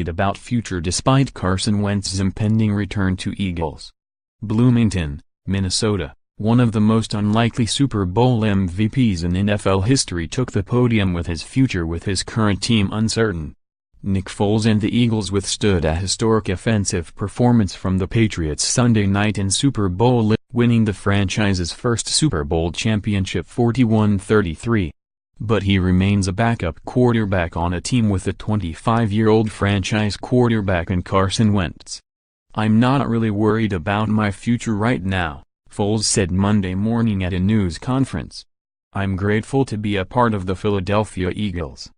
about future despite Carson Wentz's impending return to Eagles. Bloomington, Minnesota, one of the most unlikely Super Bowl MVPs in NFL history, took the podium with his future with his current team uncertain. Nick Foles and the Eagles withstood a historic offensive performance from the Patriots Sunday night in Super Bowl LII, winning the franchise's first Super Bowl championship 41-33. But he remains a backup quarterback on a team with a 25-year-old franchise quarterback in Carson Wentz. "I'm not really worried about my future right now," Foles said Monday morning at a news conference. "I'm grateful to be a part of the Philadelphia Eagles.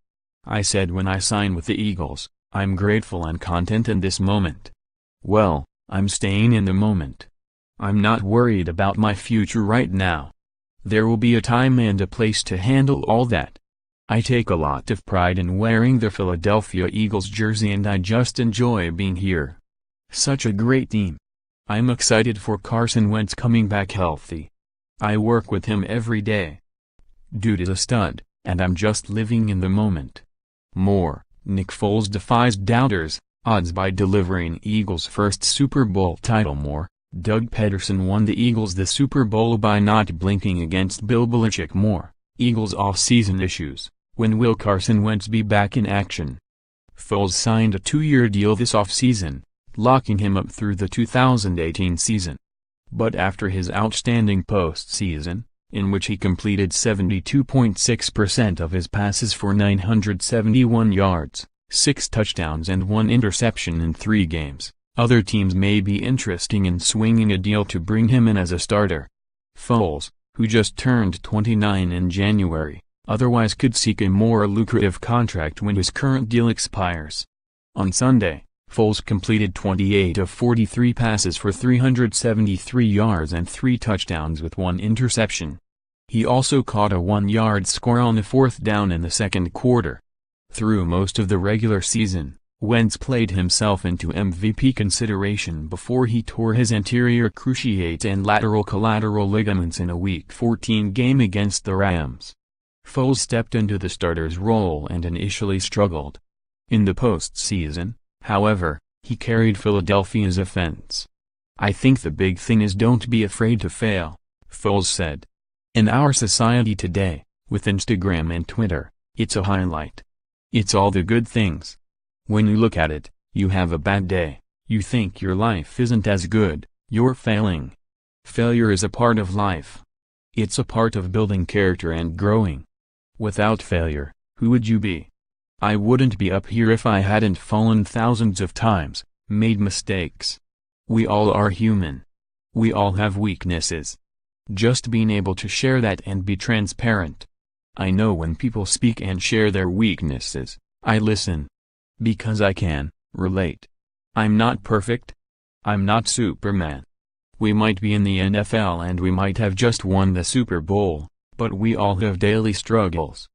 I said when I signed with the Eagles, I'm grateful and content in this moment. Well, I'm staying in the moment. I'm not worried about my future right now. There will be a time and a place to handle all that. I take a lot of pride in wearing the Philadelphia Eagles jersey and I just enjoy being here. Such a great team. I'm excited for Carson Wentz coming back healthy. I work with him every day. Dude is a stud, and I'm just living in the moment." More, Nick Foles defies doubters' odds by delivering Eagles' first Super Bowl title. More, Doug Peterson won the Eagles the Super Bowl by not blinking against Bill Belichick. More, Eagles off-season issues. When will Carson Wentz be back in action? Foles signed a 2-year deal this offseason, locking him up through the 2018 season. But after his outstanding postseason, in which he completed 72.6% of his passes for 971 yards, 6 touchdowns and 1 interception in 3 games, other teams may be interested in swinging a deal to bring him in as a starter. Foles, who just turned 29 in January, otherwise could seek a more lucrative contract when his current deal expires. On Sunday, Foles completed 28 of 43 passes for 373 yards and 3 touchdowns with 1 interception. He also caught a 1-yard score on the 4th down in the second quarter. Through most of the regular season, Wentz played himself into MVP consideration before he tore his anterior cruciate and lateral collateral ligaments in a Week 14 game against the Rams. Foles stepped into the starter's role and initially struggled. In the postseason, however, he carried Philadelphia's offense. "I think the big thing is don't be afraid to fail," Foles said. "In our society today, with Instagram and Twitter, it's a highlight. It's all the good things. When you look at it, you have a bad day, you think your life isn't as good, you're failing. Failure is a part of life. It's a part of building character and growing. Without failure, who would you be? I wouldn't be up here if I hadn't fallen thousands of times, made mistakes. We all are human. We all have weaknesses. Just being able to share that and be transparent. I know when people speak and share their weaknesses, I listen. Because I can relate. I'm not perfect. I'm not Superman. We might be in the NFL and we might have just won the Super Bowl, but we all have daily struggles.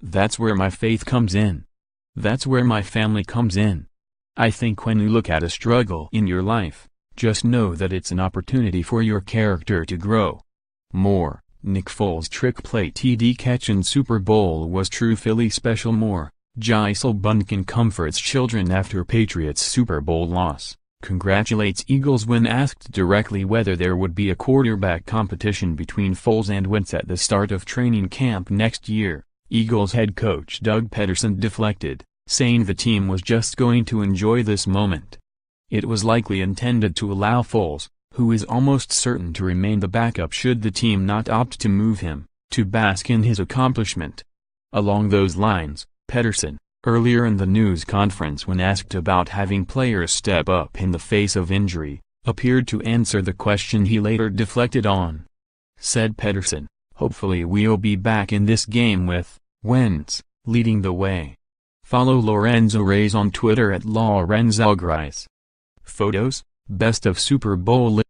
That's where my faith comes in. That's where my family comes in. I think when you look at a struggle in your life, just know that it's an opportunity for your character to grow." More, Nick Foles' trick play TD catch in Super Bowl was true Philly special. More, Gisele Bündchen comforts children after Patriots Super Bowl loss, congratulates Eagles when asked directly whether there would be a quarterback competition between Foles and Wentz at the start of training camp next year. Eagles head coach Doug Peterson deflected, saying the team was just going to enjoy this moment. It was likely intended to allow Foles, who is almost certain to remain the backup should the team not opt to move him, to bask in his accomplishment. Along those lines, Peterson, earlier in the news conference when asked about having players step up in the face of injury, appeared to answer the question he later deflected on. Said Peterson, "Hopefully we'll be back in this game with Wentz leading the way." Follow Lorenzo Reyes on Twitter at LorenzOGrice. Photos, Best of Super Bowl LII.